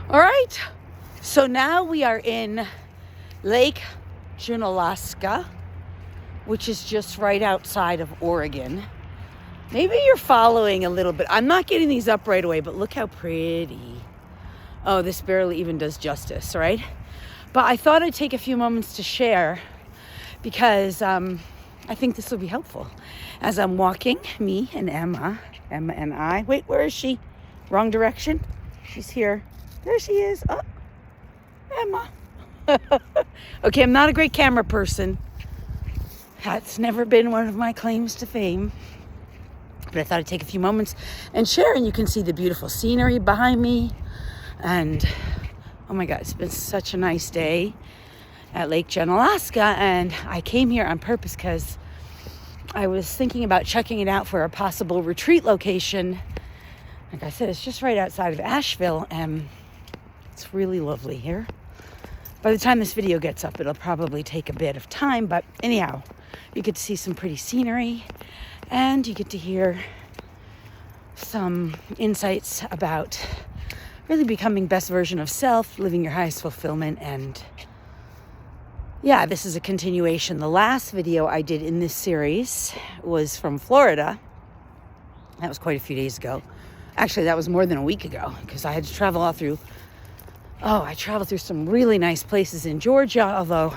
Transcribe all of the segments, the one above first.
All right, so now we are in Lake Junealaska, which is just right outside of Oregon. Maybe you're following a little bit. I'm not getting these up right away, but look how pretty. Oh, this barely even does justice, right? But I thought I'd take a few moments to share because I think this will be helpful. As I'm walking, me and Emma and I. Wait, where is she? Wrong direction. She's here. There she is. Oh, Emma. Okay, I'm not a great camera person. That's never been one of my claims to fame. But I thought I'd take a few moments and share, and you can see the beautiful scenery behind me. And oh my God, it's been such a nice day at Lake Junealaska. And I came here on purpose because I was thinking about checking it out for a possible retreat location. Like I said, it's just right outside of Asheville, and it's really lovely here. By the time this video gets up, it'll probably take a bit of time, but anyhow, you get to see some pretty scenery, and you get to hear some insights about really becoming best version of self, living your highest fulfillment. And yeah, this is a continuation. The last video I did in this series was from Florida. That was quite a few days ago. Actually, that was more than a week ago, because I had to travel all through. I traveled through some really nice places in Georgia, although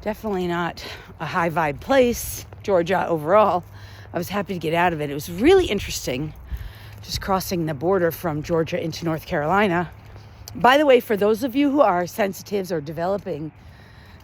definitely not a high vibe place, Georgia overall. I was happy to get out of it. It was really interesting just crossing the border from Georgia into North Carolina. By the way, for those of you who are sensitives or developing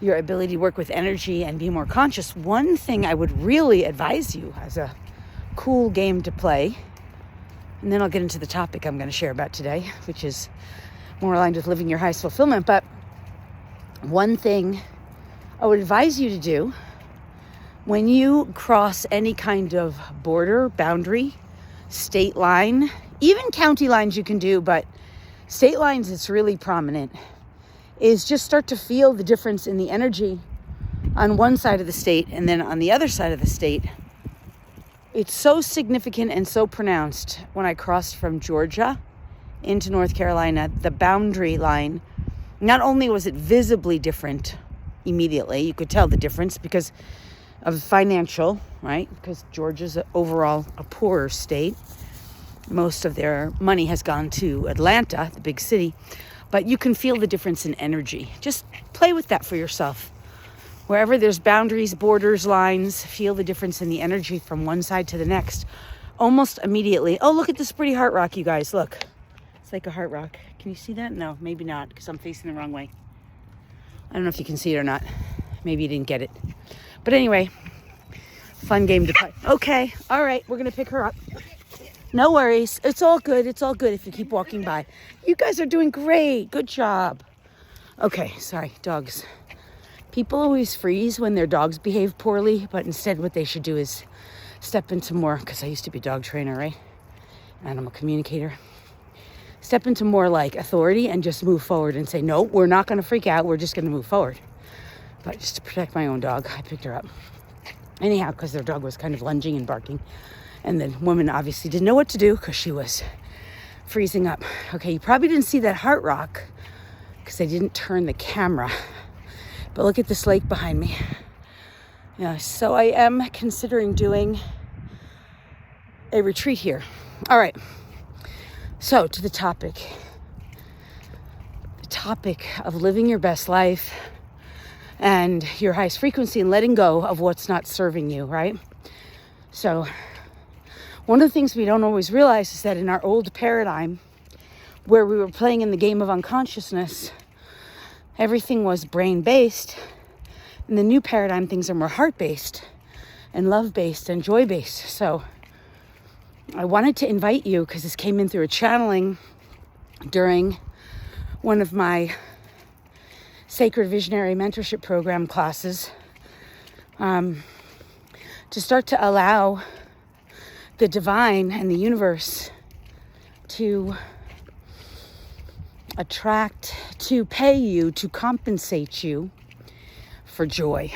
your ability to work with energy and be more conscious, one thing I would really advise you as a cool game to play, and then I'll get into the topic I'm going to share about today, which is more aligned with living your highest fulfillment. But one thing I would advise you to do when you cross any kind of border, boundary, state line, even county lines you can do, but state lines, it's really prominent, is just start to feel the difference in the energy on one side of the state and then on the other side of the state. It's so significant and so pronounced. When I crossed from Georgia into North Carolina, the boundary line, not only was it visibly different immediately, you could tell the difference because of financial, right? Because Georgia's overall a poorer state. Most of their money has gone to Atlanta, the big city, but you can feel the difference in energy. Just play with that for yourself. Wherever there's boundaries, borders, lines, feel the difference in the energy from one side to the next almost immediately. Oh, look at this pretty heart rock, you guys. Look. It's like a heart rock. Can you see that? No, maybe not, because I'm facing the wrong way. I don't know if you can see it or not. Maybe you didn't get it. But anyway, fun game to play. Okay, all right, we're going to pick her up. No worries. It's all good. It's all good if you keep walking by. You guys are doing great. Good job. Okay, sorry, dogs. People always freeze when their dogs behave poorly, but instead what they should do is step into more, because I used to be a dog trainer, right? Animal communicator. Step into more like authority and just move forward and say, no, we're not going to freak out. We're just going to move forward. But just to protect my own dog, I picked her up. Anyhow, because their dog was kind of lunging and barking. And the woman obviously didn't know what to do because she was freezing up. Okay, you probably didn't see that heart rock because I didn't turn the camera. But look at this lake behind me. Yeah, so I am considering doing a retreat here. All right. So to the topic of living your best life and your highest frequency and letting go of what's not serving you, right? So one of the things we don't always realize is that in our old paradigm, where we were playing in the game of unconsciousness, everything was brain-based. In the new paradigm, things are more heart-based and love-based and joy-based. So I wanted to invite you, because this came in through a channeling during one of my Sacred Visionary Mentorship Program classes, to start to allow the divine and the universe to attract, to pay you, to compensate you for joy.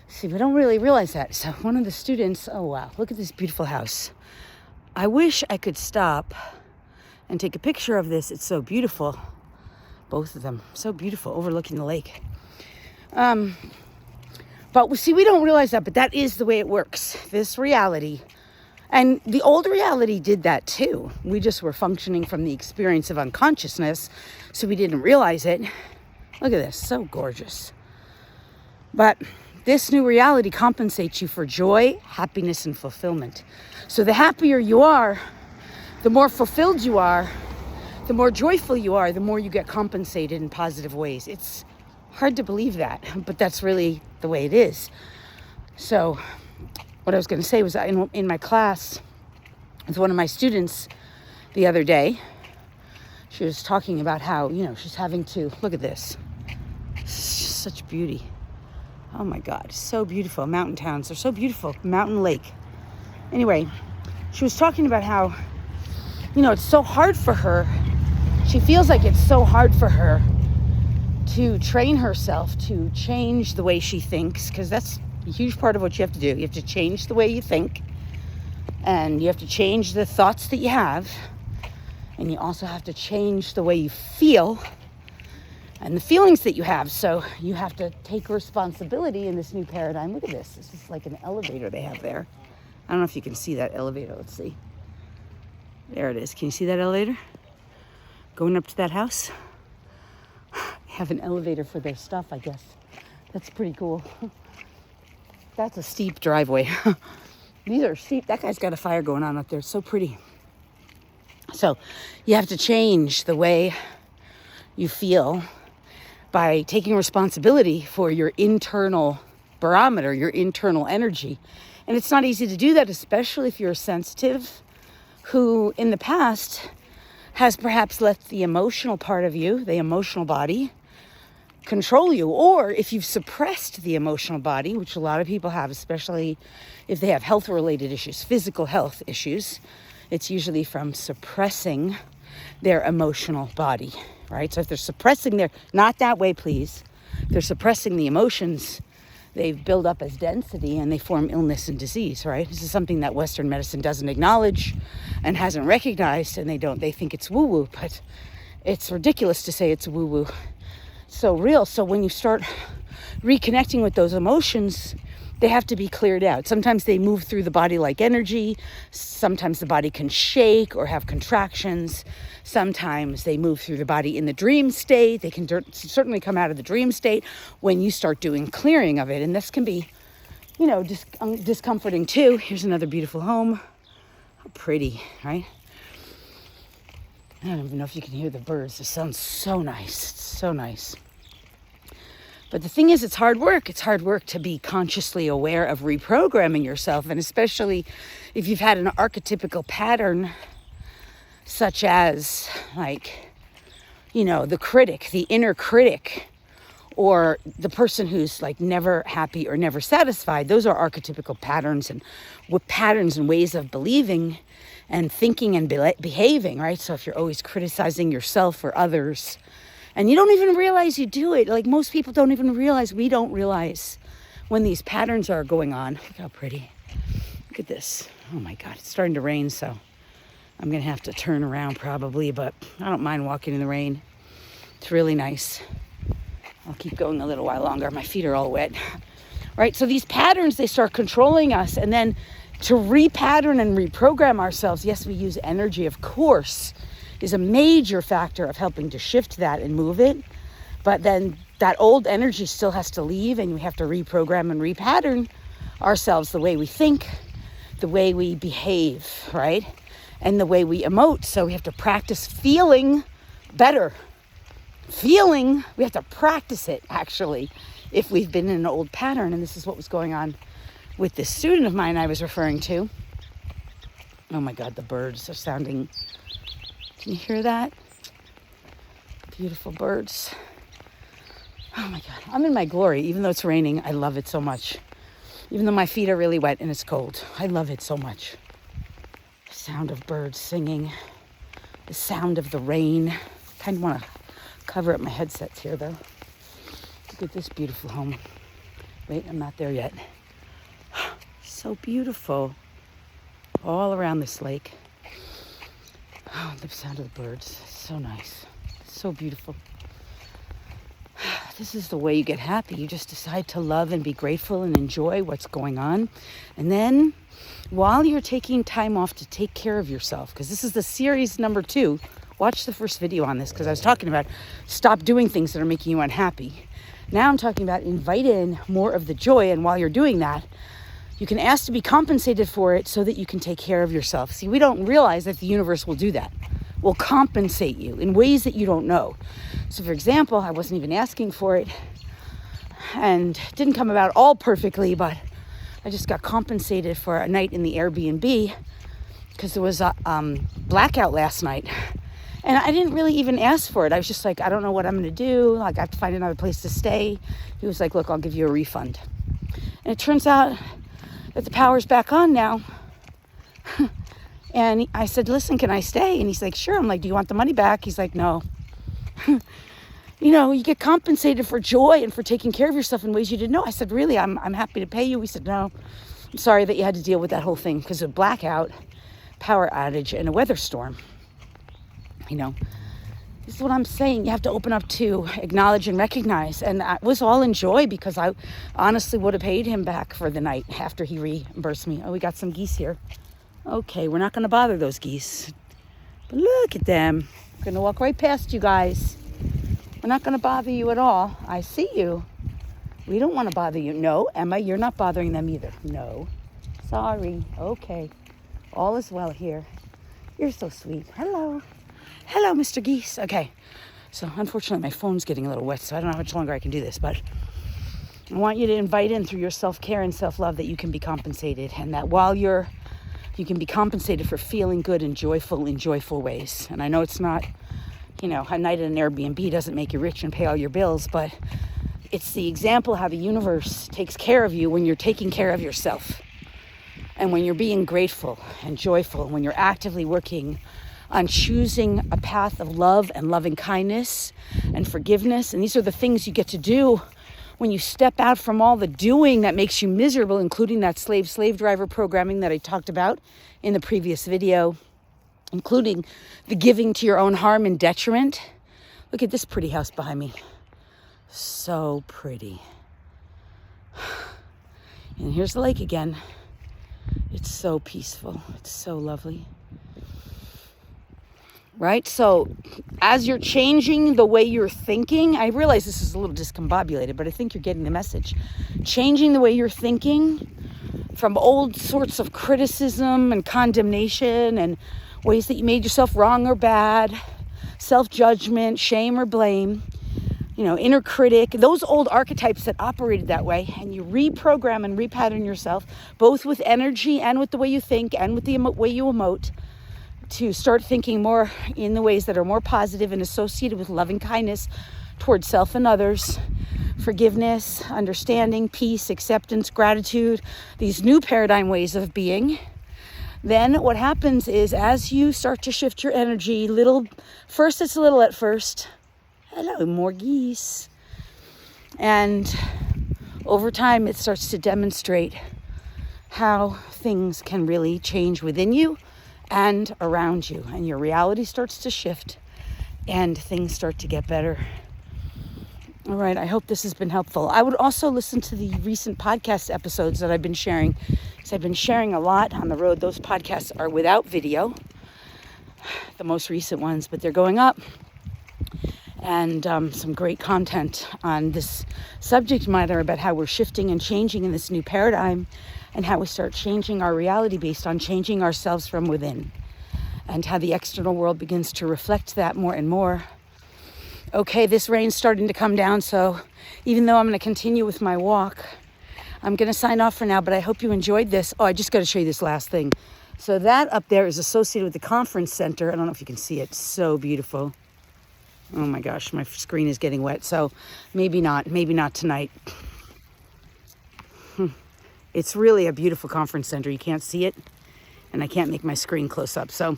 See, we don't really realize that. So one of the students, oh wow, look at this beautiful house. I wish I could stop and take a picture of this. It's so beautiful. Both of them, so beautiful, overlooking the lake. But we don't realize that, but that is the way it works. This reality, and the old reality did that too. We just were functioning from the experience of unconsciousness, so we didn't realize it. Look at this, so gorgeous. But this new reality compensates you for joy, happiness, and fulfillment. So the happier you are, the more fulfilled you are, the more joyful you are, the more you get compensated in positive ways. It's hard to believe that, but that's really the way it is. So what I was going to say was in my class with one of my students the other day, she was talking about how, she's having to, look at this, such beauty. Oh my God, so beautiful. Mountain towns, they're so beautiful. Mountain lake. Anyway, she was talking about how, it's so hard for her. She feels like it's so hard for her to train herself to change the way she thinks, because that's a huge part of what you have to do. You have to change the way you think, and you have to change the thoughts that you have, and you also have to change the way you feel and the feelings that you have. So you have to take responsibility in this new paradigm. Look at this. This is like an elevator they have there. I don't know if you can see that elevator. Let's see. There it is. Can you see that elevator? Going up to that house? They have an elevator for their stuff, I guess. That's pretty cool. That's a steep driveway. These are steep. That guy's got a fire going on up there. It's so pretty. So you have to change the way you feel by taking responsibility for your internal barometer, your internal energy. And it's not easy to do that, especially if you're sensitive, who in the past has perhaps let the emotional part of you, the emotional body, control you. Or if you've suppressed the emotional body, which a lot of people have, especially if they have health-related issues, physical health issues, it's usually from suppressing their emotional body, right? So if they're suppressing not that way, please. They're suppressing the emotions, they build up as density and they form illness and disease, right? This is something that Western medicine doesn't acknowledge and hasn't recognized, and they think it's woo-woo, but it's ridiculous to say it's woo-woo. So real. So when you start reconnecting with those emotions, they have to be cleared out. Sometimes they move through the body like energy. Sometimes the body can shake or have contractions. Sometimes they move through the body in the dream state. They can certainly come out of the dream state when you start doing clearing of it. And this can be, discomforting too. Here's another beautiful home. How pretty, right? I don't even know if you can hear the birds. It sounds so nice. It's so nice. But the thing is, it's hard work. It's hard work to be consciously aware of reprogramming yourself. And especially if you've had an archetypical pattern, such as the critic, the inner critic, or the person who's never happy or never satisfied. Those are archetypical patterns and ways of believing and thinking and behaving, right? So if you're always criticizing yourself or others, and you don't even realize you do it. Most people don't even realize, we don't realize when these patterns are going on. Look how pretty. Look at this. Oh my God, it's starting to rain, so I'm going to have to turn around probably, but I don't mind walking in the rain. It's really nice. I'll keep going a little while longer. My feet are all wet. Right? So these patterns, they start controlling us, and then to repattern and reprogram ourselves, yes, we use energy, of course, is a major factor of helping to shift that and move it. But then that old energy still has to leave, and we have to reprogram and repattern ourselves, the way we think, the way we behave, right? And the way we emote. So we have to practice feeling better. We have to practice it, actually, if we've been in an old pattern. And this is what was going on with this student of mine I was referring to. Oh my God, the birds are sounding. Can you hear that? Beautiful birds. Oh my God, I'm in my glory. Even though it's raining, I love it so much. Even though my feet are really wet and it's cold, I love it so much. The sound of birds singing, the sound of the rain. I kind of want to cover up my headsets here though. Look at this beautiful home. Wait, I'm not there yet. So beautiful. All around this lake. Oh, the sound of the birds. So nice. So beautiful. This is the way you get happy. You just decide to love and be grateful and enjoy what's going on. And then while you're taking time off to take care of yourself, because this is the series number 2, watch the first video on this, because I was talking about stop doing things that are making you unhappy. Now I'm talking about invite in more of the joy. And while you're doing that, you can ask to be compensated for it so that you can take care of yourself. See, we don't realize that the universe will do that. Will compensate you in ways that you don't know. So for example, I wasn't even asking for it and it didn't come about all perfectly, but I just got compensated for a night in the Airbnb because there was a blackout last night. And I didn't really even ask for it. I was just like, I don't know what I'm going to do. Like, I have to find another place to stay. He was like, look, I'll give you a refund. And it turns out that the power's back on now. And I said, listen, can I stay? And he's like, sure. I'm like, do you want the money back? He's like, no. You get compensated for joy and for taking care of yourself in ways you didn't know. I said, really, I'm happy to pay you. He said, no, I'm sorry that you had to deal with that whole thing because of a blackout, power outage, and a weather storm. This is what I'm saying. You have to open up to acknowledge and recognize. And that was all in joy because I honestly would have paid him back for the night after he reimbursed me. Oh, we got some geese here. Okay, we're not going to bother those geese. But look at them. We're going to walk right past you guys. We're not going to bother you at all. I see you. We don't want to bother you. No, Emma, you're not bothering them either. No. Sorry. Okay. All is well here. You're so sweet. Hello. Hello, Mr. Geese. Okay. So unfortunately, my phone's getting a little wet, so I don't know how much longer I can do this, but I want you to invite in through your self-care and self-love that you can be compensated, and that while you can be compensated for feeling good and joyful in joyful ways. And I know it's not, a night at an Airbnb doesn't make you rich and pay all your bills, but it's the example how the universe takes care of you when you're taking care of yourself. And when you're being grateful and joyful, when you're actively working on choosing a path of love and loving kindness and forgiveness. And these are the things you get to do when you step out from all the doing that makes you miserable, including that slave driver programming that I talked about in the previous video, including the giving to your own harm and detriment. Look at this pretty house behind me. So pretty. And here's the lake again. It's so peaceful. It's so lovely. Right? So as you're changing the way you're thinking, I realize this is a little discombobulated, but I think you're getting the message. Changing the way you're thinking from old sorts of criticism and condemnation and ways that you made yourself wrong or bad, self-judgment, shame or blame, inner critic, those old archetypes that operated that way, and you reprogram and repattern yourself, both with energy and with the way you think and with the way you emote, to start thinking more in the ways that are more positive and associated with loving kindness towards self and others, forgiveness, understanding, peace, acceptance, gratitude, these new paradigm ways of being. Then what happens is as you start to shift your energy, first it's a little at first. Hello, more geese. And over time it starts to demonstrate how things can really change within you and around you, and your reality starts to shift and things start to get better. All right, I hope this has been helpful. I would also listen to the recent podcast episodes that I've been sharing, because I've been sharing a lot on the road. Those podcasts are without video, the most recent ones, but they're going up. And some great content on this subject matter about how we're shifting and changing in this new paradigm, and how we start changing our reality based on changing ourselves from within, and how the external world begins to reflect that more and more. Okay, this rain's starting to come down, so even though I'm going to continue with my walk, I'm going to sign off for now, but I hope you enjoyed this. Oh, I just got to show you this last thing. So that up there is associated with the conference center. I don't know if you can see it. It's so beautiful. Oh my gosh, my screen is getting wet, so maybe not tonight. It's really a beautiful conference center. You can't see it, and I can't make my screen close up. So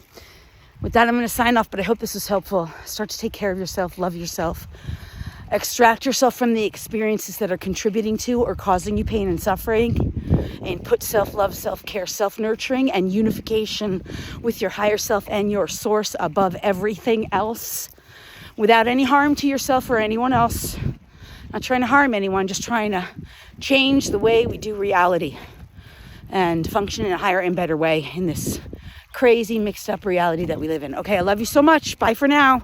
with that, I'm going to sign off, but I hope this was helpful. Start to take care of yourself, love yourself, extract yourself from the experiences that are contributing to or causing you pain and suffering, and put self-love, self-care, self-nurturing, and unification with your higher self and your source above everything else, without any harm to yourself or anyone else. Not trying to harm anyone, just trying to change the way we do reality and function in a higher and better way in this crazy mixed up reality that we live in. Okay, I love you so much. Bye for now.